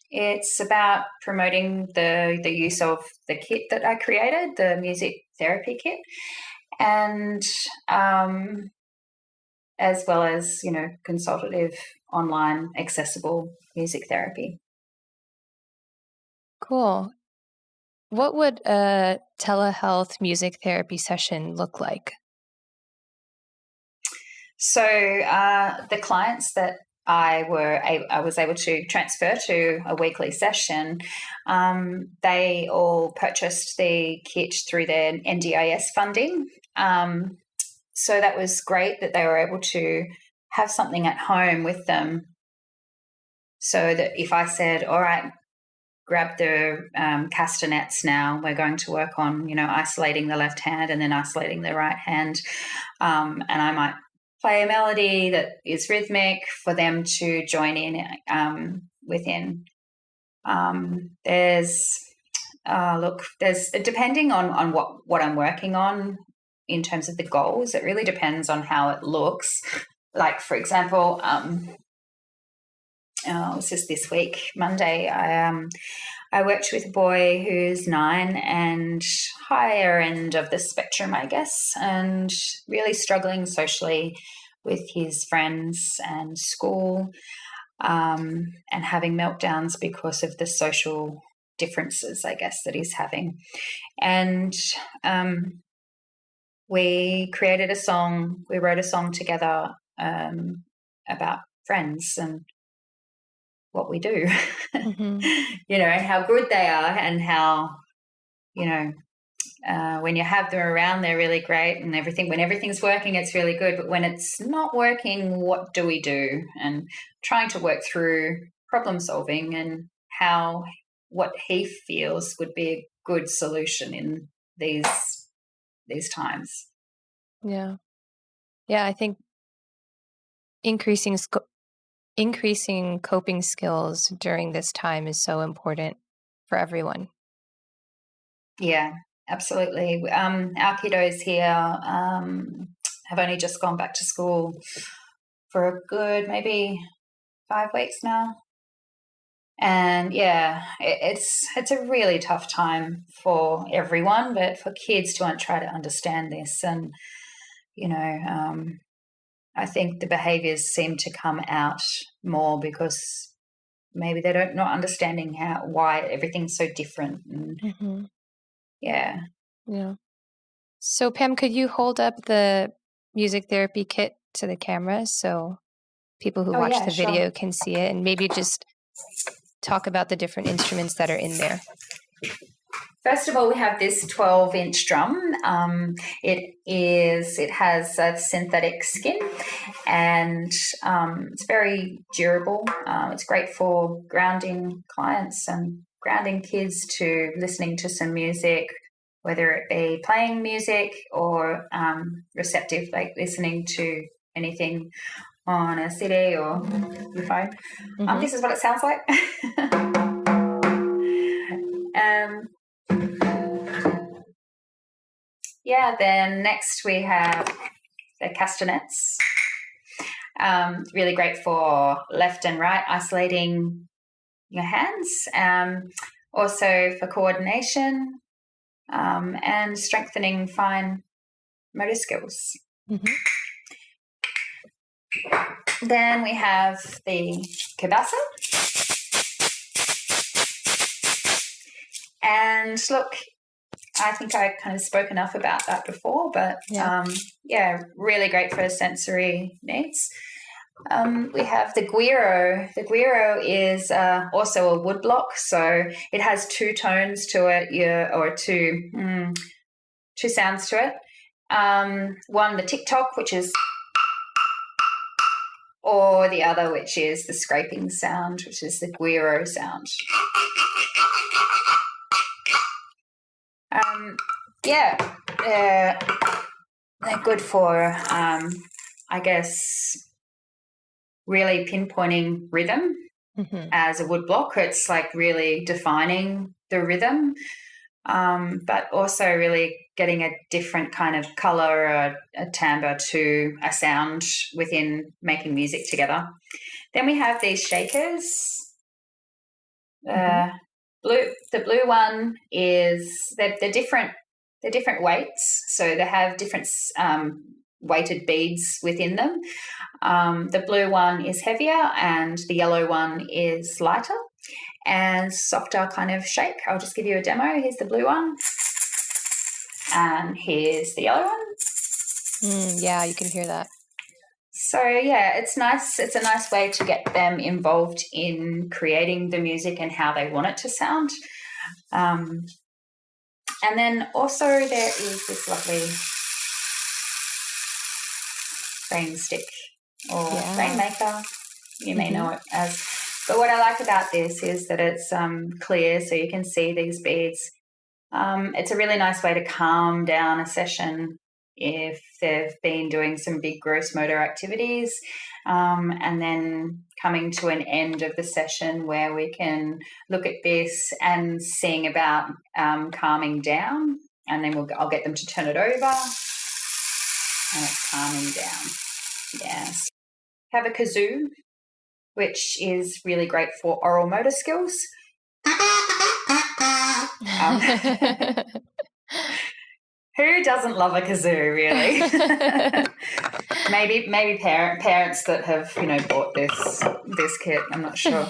it's about promoting the use of the kit that I created, the music therapy kit, and as well as, consultative, online, accessible music therapy. Cool. What would a telehealth music therapy session look like? So the clients that I was able to transfer to a weekly session, they all purchased the kit through their NDIS funding. So that was great that they were able to have something at home with them, so that if I said, all right, grab the castanets now, we're going to work on, isolating the left hand and then isolating the right hand, and I might play a melody that is rhythmic for them to join in within. There's depending on what I'm working on in terms of the goals, it really depends on how it looks. Like, for example, it was just this week, Monday, I worked with a boy who's 9 and higher end of the spectrum, I guess, and really struggling socially with his friends and school, and having meltdowns because of the social differences, I guess, that he's having. And we created a song, we wrote a song together about friends and what we do, and how good they are, and how, when you have them around, they're really great and everything. When everything's working, it's really good. But when it's not working, what do we do? And trying to work through problem solving and what he feels would be a good solution in these times. Yeah. I think increasing coping skills during this time is so important for everyone. Yeah, absolutely. Our kiddos here have only just gone back to school for a good maybe 5 weeks now. And yeah, it's a really tough time for everyone, but for kids to try to understand this. And, I think the behaviours seem to come out more because maybe they don't not understanding why everything's so different. And yeah. So Pam, could you hold up the music therapy kit to the camera so people who watch the video can see it, and maybe just talk about the different instruments that are in there? First of all, we have this 12-inch drum. It has a synthetic skin, and it's very durable. It's great for grounding clients and grounding kids to listening to some music, whether it be playing music or receptive, like listening to anything on a CD or your phone. This is what it sounds like. Then next we have the castanets. Really great for left and right, isolating your hands. Also for coordination and strengthening fine motor skills. Mm-hmm. Then we have the kibasa. And look, I think I kind of spoke enough about that before, but really great for sensory needs. We have the guiro. The guiro is also a wood block, so it has two tones to it, or two sounds to it. One, the tick-tock, which is, or the other, which is the scraping sound, which is the guiro sound. They're good for, I guess, really pinpointing rhythm as a wood block. It's like really defining the rhythm, but also really getting a different kind of color or a timbre to a sound within making music together. Then we have these shakers. The blue one is they're different. They're different weights, so they have different weighted beads within them. The blue one is heavier, and the yellow one is lighter and softer kind of shake. I'll just give you a demo. Here's the blue one, and here's the yellow one. Yeah, you can hear that. So, yeah, it's nice. It's a nice way to get them involved in creating the music and how they want it to sound. And then also there is this lovely rain stick or rainmaker, you may know it as. But what I like about this is that it's clear, so you can see these beads. It's a really nice way to calm down a session if they've been doing some big gross motor activities, and then coming to an end of the session where we can look at this and sing about calming down, and then I'll get them to turn it over, and it's calming down. Yes. Have a kazoo, which is really great for oral motor skills. Who doesn't love a kazoo, really? maybe parents that have bought this kit. I'm not sure.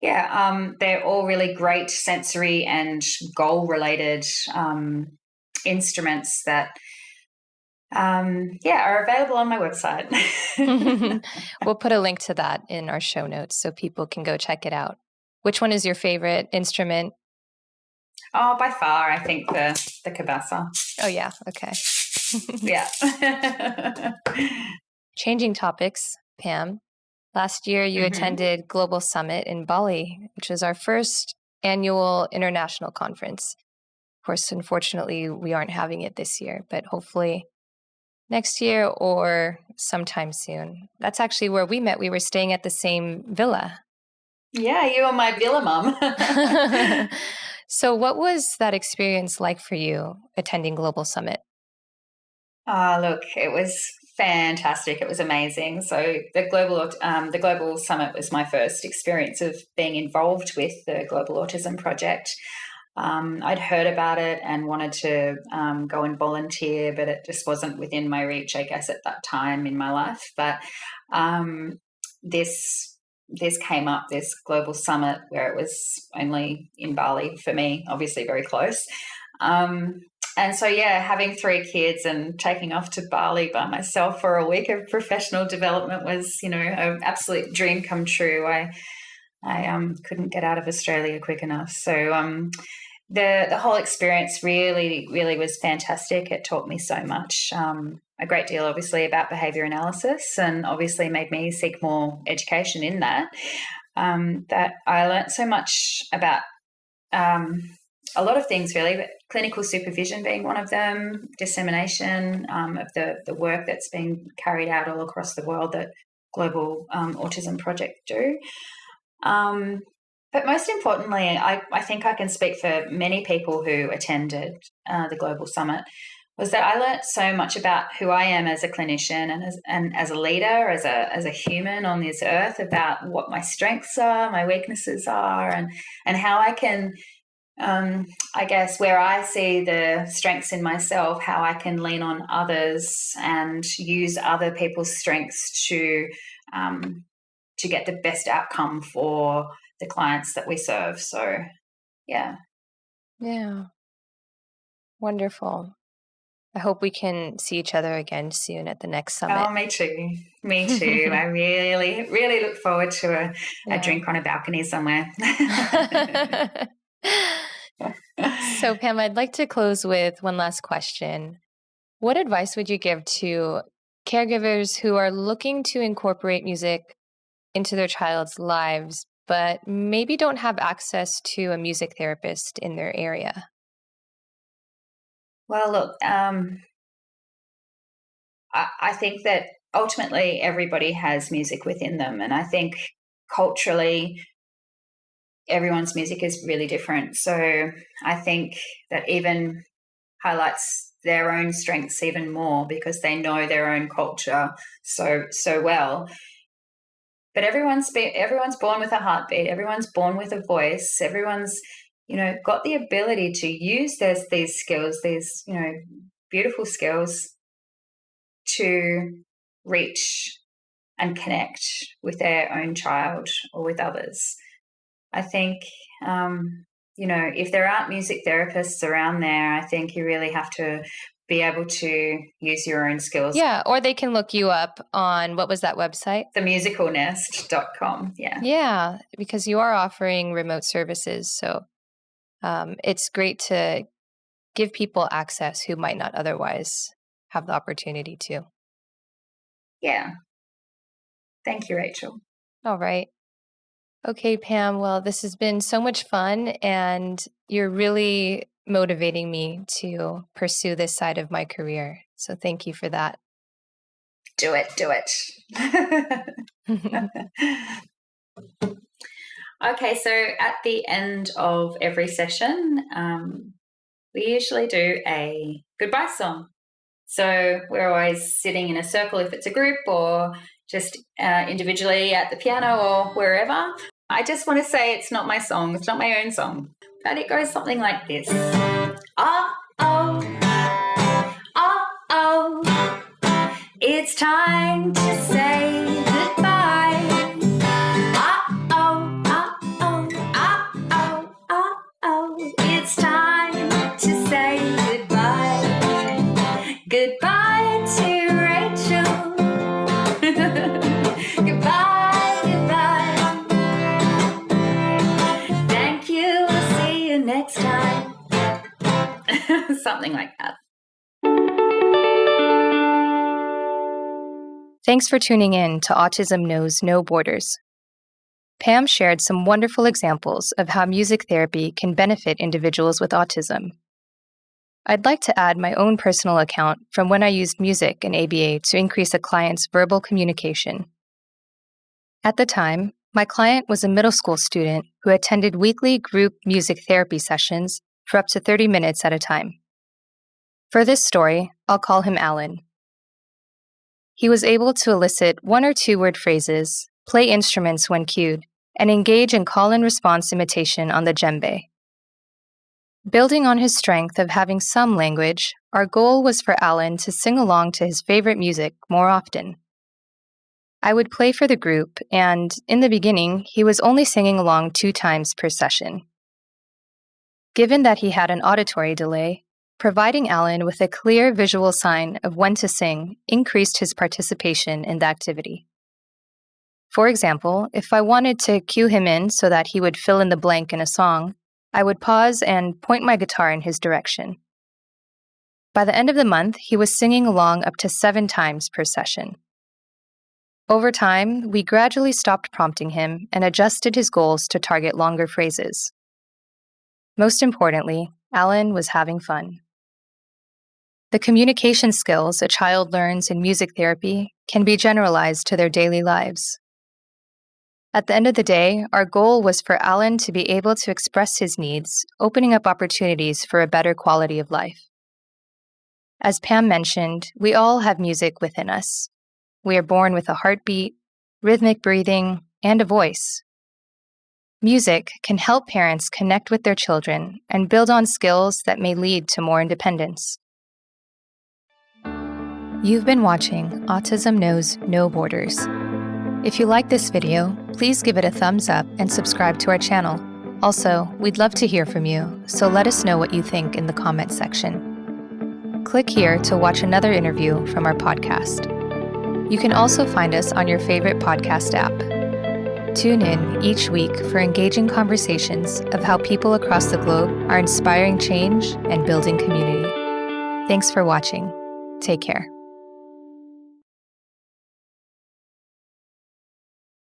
They're all really great sensory and goal related instruments that are available on my website. We'll put a link to that in our show notes so people can go check it out. Which one is your favorite instrument? Oh, by far, I think the kibasa. Oh, yeah. Okay. Yeah. Changing topics, Pam. Last year, you attended Global Summit in Bali, which was our first annual international conference. Of course, unfortunately, we aren't having it this year, but hopefully next year or sometime soon. That's actually where we met. We were staying at the same villa. Yeah, you were my villa mum. So what was that experience like for you attending Global Summit? Look, it was fantastic. It was amazing. So the Global Summit was my first experience of being involved with the Global Autism Project. I'd heard about it and wanted to go and volunteer, but it just wasn't within my reach, I guess, at that time in my life. But this came up, this Global Summit, where it was only in Bali for me, obviously very close. And so, having 3 kids and taking off to Bali by myself for a week of professional development was, an absolute dream come true. I couldn't get out of Australia quick enough. So the whole experience really, really was fantastic. It taught me so much, a great deal, obviously, about behaviour analysis, and obviously made me seek more education in that. That I learnt so much about a lot of things, really, but clinical supervision being one of them, dissemination of the work that's being carried out all across the world that Global Autism Project do. But most importantly, I think I can speak for many people who attended the Global Summit, was that I learnt so much about who I am as a clinician and as a leader, as a human on this earth, about what my strengths are, my weaknesses are, and how I can, I guess, where I see the strengths in myself, how I can lean on others and use other people's strengths to get the best outcome for the clients that we serve. So, yeah. Yeah. Wonderful. I hope we can see each other again soon at the next summit. Oh, me too. Me too. I really, really look forward to a drink on a balcony somewhere. So, Pam, I'd like to close with one last question. What advice would you give to caregivers who are looking to incorporate music into their child's lives, but maybe don't have access to a music therapist in their area? Well, look, I think that ultimately everybody has music within them. And I think culturally, everyone's music is really different. So I think that even highlights their own strengths even more because they know their own culture so well. But everyone's born with a heartbeat. Everyone's born with a voice. Everyone's, got the ability to use these skills, these, beautiful skills to reach and connect with their own child or with others. I think, if there aren't music therapists around there, I think you really have to be able to use your own skills. Yeah, or they can look you up on, what was that website? themusicalnest.com, yeah. Yeah, because you are offering remote services. So it's great to give people access who might not otherwise have the opportunity to. Yeah. Thank you, Rachel. All right. Okay, Pam. Well, this has been so much fun, and you're really motivating me to pursue this side of my career. So thank you for that. Do it. Okay, so at the end of every session, we usually do a goodbye song. So we're always sitting in a circle if it's a group or just individually at the piano or wherever. I just want to say it's not my song. It's not my own song. But it goes something like this. Oh, it's time to say goodbye. It's time to say goodbye. Goodbye to Rachel. Goodbye. Thank you. We'll see you next time. Something like that. Thanks for tuning in to Autism Knows No Borders. Pam shared some wonderful examples of how music therapy can benefit individuals with autism. I'd like to add my own personal account from when I used music in ABA to increase a client's verbal communication. At the time, my client was a middle school student who attended weekly group music therapy sessions for up to 30 minutes at a time. For this story, I'll call him Alan. He was able to elicit 1 or 2 word phrases, play instruments when cued, and engage in call and response imitation on the djembe. Building on his strength of having some language, our goal was for Alan to sing along to his favorite music more often. I would play for the group, and in the beginning, he was only singing along 2 times per session. Given that he had an auditory delay, providing Alan with a clear visual sign of when to sing increased his participation in the activity. For example, if I wanted to cue him in so that he would fill in the blank in a song, I would pause and point my guitar in his direction. By the end of the month, he was singing along up to 7 times per session. Over time, we gradually stopped prompting him and adjusted his goals to target longer phrases. Most importantly, Alan was having fun. The communication skills a child learns in music therapy can be generalized to their daily lives. At the end of the day, our goal was for Alan to be able to express his needs, opening up opportunities for a better quality of life. As Pam mentioned, we all have music within us. We are born with a heartbeat, rhythmic breathing, and a voice. Music can help parents connect with their children and build on skills that may lead to more independence. You've been watching Autism Knows No Borders. If you like this video, please give it a thumbs up and subscribe to our channel. Also, we'd love to hear from you, so let us know what you think in the comment section. Click here to watch another interview from our podcast. You can also find us on your favorite podcast app. Tune in each week for engaging conversations of how people across the globe are inspiring change and building community. Thanks for watching. Take care.